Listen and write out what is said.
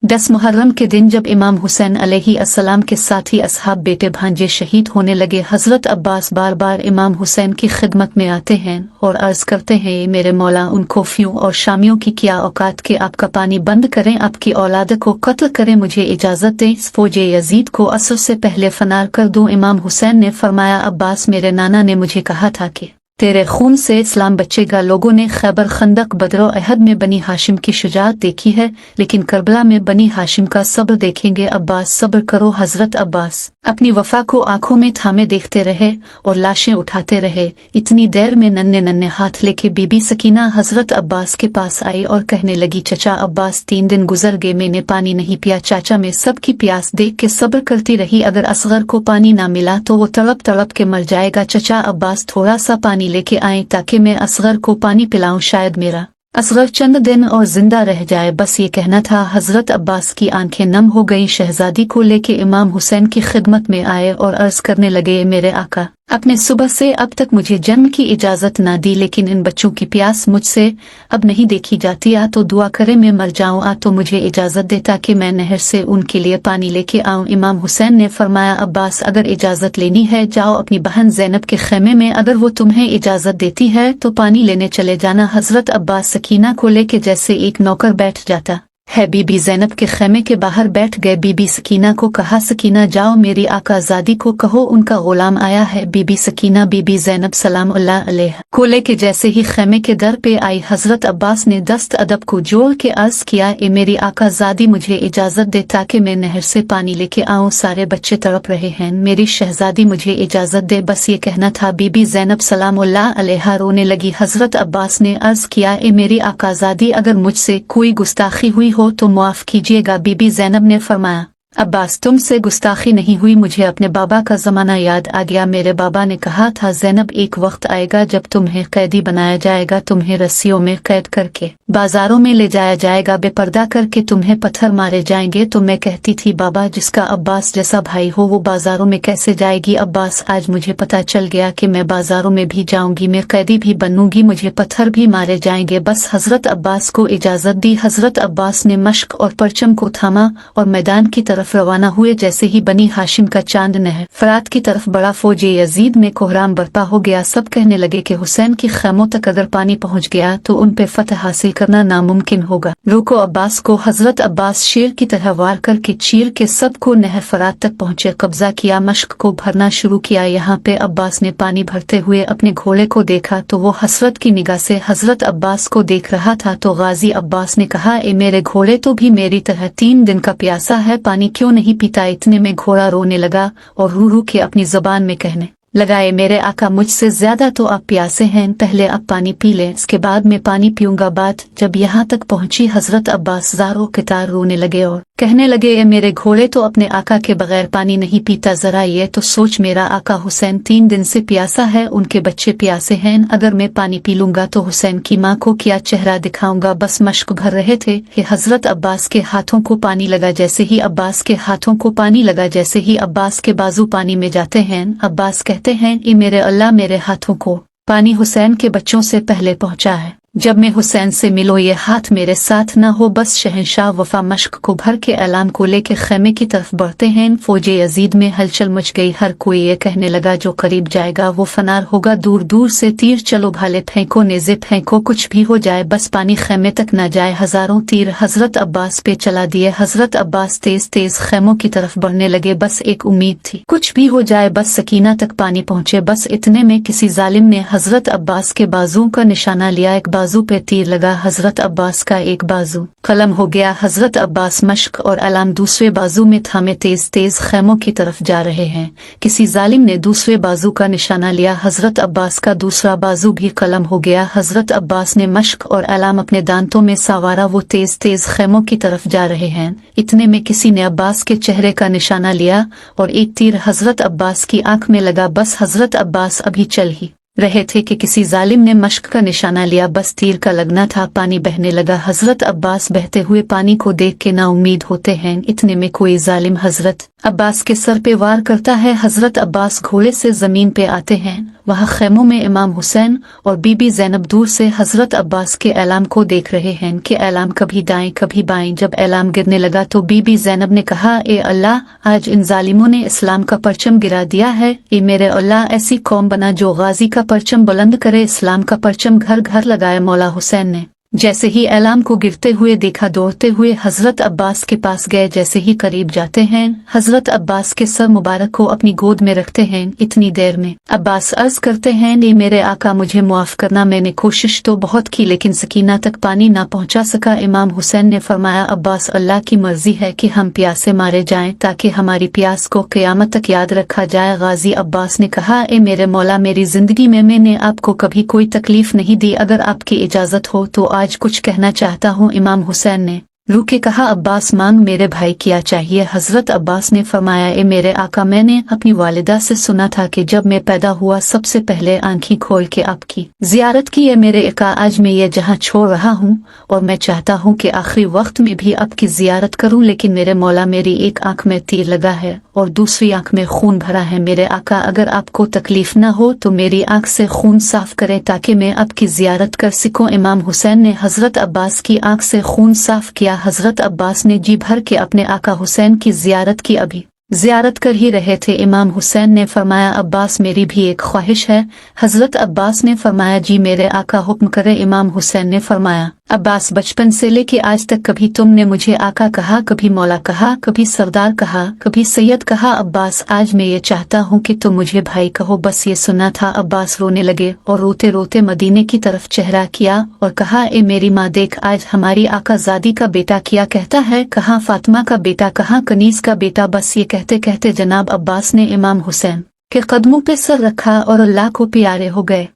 10 मुहर्रम के दिन जब इमाम हुसैन अलैहिस्सलाम के साथी असहाब बेटे भांजे शहीद होने लगे, हजरत अब्बास बार बार इमाम हुसैन की खिदमत में आते हैं और अर्ज करते हैं, मेरे मौला, उन कोफियों और शामियों की क्या औकात के आपका पानी बंद करें, आपकी औलाद को कत्ल करें, मुझे इजाजत दें, इस फौजे यजीद को असर से पहले फनार कर दूं। इमाम हुसैन ने फरमाया, अब्बास, मेरे नाना ने मुझे कहा था कि तेरे खून से इस्लाम बचेगा। लोगों ने खैबर, खंदक, बदर और अहद में बनी हाशिम की शुजाअत देखी है, लेकिन करबला में बनी हाशिम का सब्र देखेंगे। अब्बास, सब्र करो। हजरत अब्बास अपनी वफा को आंखों में थामे देखते रहे और लाशें उठाते रहे। इतनी देर में नन्हे नन्हे हाथ लेके बीबी सकीना हजरत अब्बास के पास आई और कहने लगी, चचा अब्बास, 3 दिन गुजर गए, मैंने पानी नहीं पिया। चाचा, मैं सबकी प्यास देख के सब्र करती रही, अगर असगर को पानी ना मिला तो वो तड़प तड़प के मर जाएगा। चचा अब्बास, थोड़ा सा पानी लेके आए ताकि मैं असगर को पानी पिलाऊं, शायद मेरा असगर चंद दिन और जिंदा रह जाए। बस ये कहना था। हजरत अब्बास की आंखें नम हो गईं। शहजादी को लेके इमाम हुसैन की खिदमत में आए और अर्ज करने लगे, मेरे आका, आपने सुबह से अब तक मुझे जन्म की इजाजत ना दी, लेकिन इन बच्चों की प्यास मुझसे अब नहीं देखी जाती। आ तो दुआ करे मैं मर जाऊं, आ तो मुझे इजाजत दे ताकि मैं नहर से उनके लिए पानी लेके आऊं। इमाम हुसैन ने फरमाया, अब्बास, अगर इजाजत लेनी है जाओ अपनी बहन ज़ैनब के खेमे में, अगर वो तुम्हें इजाजत देती है तो पानी लेने चले जाना। हजरत अब्बास सकीना को लेके जैसे एक नौकर बैठ जाता है, बीबी ज़ैनब के खेमे के बाहर बैठ गए। बीबी सकीना को कहा, सकीना जाओ मेरी आकाज़ादी को कहो उनका गुलाम आया है। बीबी सकीना बीबी ज़ैनब सलामुल्लाह अलैहा को लेके जैसे ही खेमे के दर पे आई, हजरत अब्बास ने दस्त अदब को जोड़ के अर्ज किया, ए मेरी आकाज़ादी, मुझे इजाजत दे ताकि मैं नहर से पानी लेके आऊं, सारे बच्चे तड़प रहे हैं, मेरी शहजादी मुझे इजाजत दे। बस ये कहना था। बीबी ज़ैनब सलामुल्लाह अलैहा रोने लगी। हजरत अब्बास ने अर्ज किया, ए मेरी आकाज़ादी, अगर मुझसे कोई गुस्ताखी हुई हो तो मुआफ कीजिएगा। बीबी ज़ैनब ने फरमाया, अब्बास, तुमसे गुस्ताखी नहीं हुई, मुझे अपने बाबा का जमाना याद आ गया। मेरे बाबा ने कहा था, ज़ैनब, एक वक्त आएगा जब तुम्हें कैदी बनाया जाएगा, तुम्हें रस्सियों में कैद करके बाजारों में ले जाया जाएगा, बेपर्दा करके तुम्हें पत्थर मारे जाएंगे। तो मैं कहती थी, बाबा, जिसका अब्बास जैसा भाई हो वो बाजारों में कैसे जाएगी। अब्बास, आज मुझे पता चल गया कि मैं बाजारों में भी जाऊंगी, मैं कैदी भी बनूंगी, मुझे पत्थर भी मारे जाएंगे। बस हजरत अब्बास को इजाजत दी। हजरत अब्बास ने मश्क और परचम को थामा और मैदान की तरफ रवाना हुए। जैसे ही बनी हाशिम का चांद नहर फरात की तरफ बढ़ा, फौजे यजीद में कोहराम बरपा हो गया। सब कहने लगे कि हुसैन की खैमों तक अगर पानी पहुंच गया तो उन पे फतह हासिल करना नामुमकिन होगा। रुको अब्बास को हजरत अब्बास शेर की तरह वार करके चीर के सबको नहर फरात तक पहुंचे, कब्जा किया, मश्क को भरना शुरू किया। यहाँ पे अब्बास ने पानी भरते हुए अपने घोड़े को देखा तो वो हसरत की निगाह से हजरत अब्बास को देख रहा था। तो गाजी अब्बास ने कहा, ए मेरे घोड़े तो भी मेरी तरह 3 दिन का प्यासा है, पानी क्यों नहीं पीता। इतने में घोड़ा रोने लगा और रू रू के अपनी जुबान में कहने लगाए, मेरे आका, मुझसे ज्यादा तो आप प्यासे हैं, पहले आप पानी पी लें, इसके बाद मैं पानी पीऊंगा। बात जब यहाँ तक पहुंची, हजरत अब्बास ज़ारो कितार रोने लगे और कहने लगे, ए मेरे घोड़े तो अपने आका के बगैर पानी नहीं पीता, जरा ये तो सोच, मेरा आका हुसैन 3 दिन से प्यासा है, उनके बच्चे प्यासे हैं, अगर मैं पानी पी लूंगा तो हुसैन की माँ को क्या चेहरा दिखाऊंगा। बस मश्क भर रहे थे कि हजरत अब्बास के हाथों को पानी लगा। जैसे ही अब्बास के हाथों को पानी लगा, जैसे ही अब्बास के बाजू पानी में जाते हैं, अब्बास कहते हैं, ए मेरे अल्लाह, मेरे हाथों को पानी हुसैन के बच्चों से पहले पहुंचा है। जब मैं हुसैन से मिलो ये हाथ मेरे साथ न हो। बस शहंशाह वफा मश्क को भर के ऐलान को लेके खेमे की तरफ बढ़ते हैं। फौजे यजीद में हलचल मच गई। हर कोई ये कहने लगा, जो करीब जाएगा वो फनार होगा। दूर दूर से तीर चलो, भाले फेंको, नेज़े फेंको, कुछ भी हो जाए, बस पानी खेमे तक न जाए। हजारों तीर हजरत अब्बास पे चला दिए। हजरत अब्बास तेज तेज खेमों की तरफ बढ़ने लगे। बस एक उम्मीद थी, कुछ भी हो जाए, बस सकीना तक पानी पहुंचे। बस इतने में किसी जालिम ने हजरत अब्बास के बाजुओं का निशाना लिया। एक बाजू पे तीर लगा, हजरत अब्बास का एक बाजू कलम हो गया। हजरत अब्बास मश्क और अलाम दूसरे बाजू में थामे तेज तेज खेमों की तरफ जा रहे हैं। किसी जालिम ने दूसरे बाजू का निशाना लिया। हजरत अब्बास का दूसरा बाजू भी कलम हो गया। हजरत अब्बास ने मश्क और अलाम अपने दांतों में सवारा, वो तेज तेज खेमों की तरफ जा रहे हैं। इतने में किसी ने अब्बास के चेहरे का निशाना लिया और एक तीर हजरत अब्बास की आंख में लगा। बस हजरत अब्बास अभी चल ही रहे थे कि किसी जालिम ने मश्क का निशाना लिया। बस तीर का लगना था, पानी बहने लगा। हजरत अब्बास बहते हुए पानी को देख के ना उम्मीद होते हैं। इतने में कोई जालिम हजरत अब्बास के सर पे वार करता है। हजरत अब्बास घोड़े से जमीन पे आते हैं। वहाँ खैमों में इमाम हुसैन और बीबी ज़ैनब दूर से हजरत अब्बास के ऐलाम को देख रहे हैं कि ऐलाम कभी दाएं कभी बाएं। जब ऐलाम गिरने लगा तो बीबी ज़ैनब ने कहा, ए अल्लाह, आज इन जालिमों ने इस्लाम का परचम गिरा दिया है। ए मेरे अल्लाह, ऐसी कौम बना जो गाजी का परचम बुलंद करे। इस्लाम का परचम घर घर लगाया। मौला हुसैन ने जैसे ही ऐलाम को गिरते हुए देखा, दौड़ते हुए हजरत अब्बास के पास गए। जैसे ही करीब जाते हैं, हजरत अब्बास के सर मुबारक को अपनी गोद में रखते हैं। इतनी देर में अब्बास अर्ज करते हैं, ने मेरे आका, मुझे मुआफ करना, मैंने कोशिश तो बहुत की लेकिन सकीना तक पानी ना पहुंचा सका। इमाम हुसैन ने फरमाया, अब्बास, अल्लाह की मर्जी है कि हम प्यासे मारे जाएं ताकि हमारी प्यास को क़यामत तक याद रखा जाए। गाजी अब्बास ने कहा, ए मेरे मौला, मेरी जिंदगी में मैंने आपको कभी कोई तकलीफ नहीं दी, अगर आपकी इजाजत हो तो आज कुछ कहना चाहता हूँ। इमाम हुसैन ने रू के कहा, अब्बास, मांग मेरे भाई, क्या चाहिए। हजरत अब्बास ने फरमाया, ए मेरे आका, मैंने अपनी वालिदा से सुना था कि जब मैं पैदा हुआ सबसे पहले आंखें खोल के आपकी जियारत की है। मेरे आका, आज मैं ये जहाँ छोड़ रहा हूँ और मैं चाहता हूँ कि आखिरी वक्त में भी आपकी जियारत करूँ, लेकिन मेरे मौला, मेरी एक आंख में तीर लगा है और दूसरी आंख में खून भरा है। मेरे आका, अगर आपको तकलीफ न हो तो मेरी आंख से खून साफ करें ताकि मैं आपकी जियारत कर सकूं। इमाम हुसैन ने हजरत अब्बास की आंख से खून साफ किया। हजरत अब्बास ने जी भर के अपने आका हुसैन की जियारत की। अभी जियारत कर ही रहे थे, इमाम हुसैन ने फरमाया, अब्बास, मेरी भी एक ख्वाहिश है। हजरत अब्बास ने फरमाया, जी मेरे आका, हुक्म करे। इमाम हुसैन ने फरमाया, अब्बास, बचपन से लेके आज तक कभी तुमने मुझे आका कहा, कभी मौला कहा, कभी सरदार कहा, कभी सैयद कहा। अब्बास, आज मैं ये चाहता हूँ कि तुम मुझे भाई कहो, बस ये सुना था। अब्बास रोने लगे और रोते रोते मदीने की तरफ चेहरा किया और कहा, ए मेरी माँ, देख, आज हमारी आका ज़ादी का बेटा क्या कहता है। कहाँ फातिमा का बेटा, कहाँ कनीज का बेटा। बस ये कहते कहते जनाब अब्बास ने इमाम हुसैन के कदमों पे सर रखा और अल्लाह को प्यारे हो गए।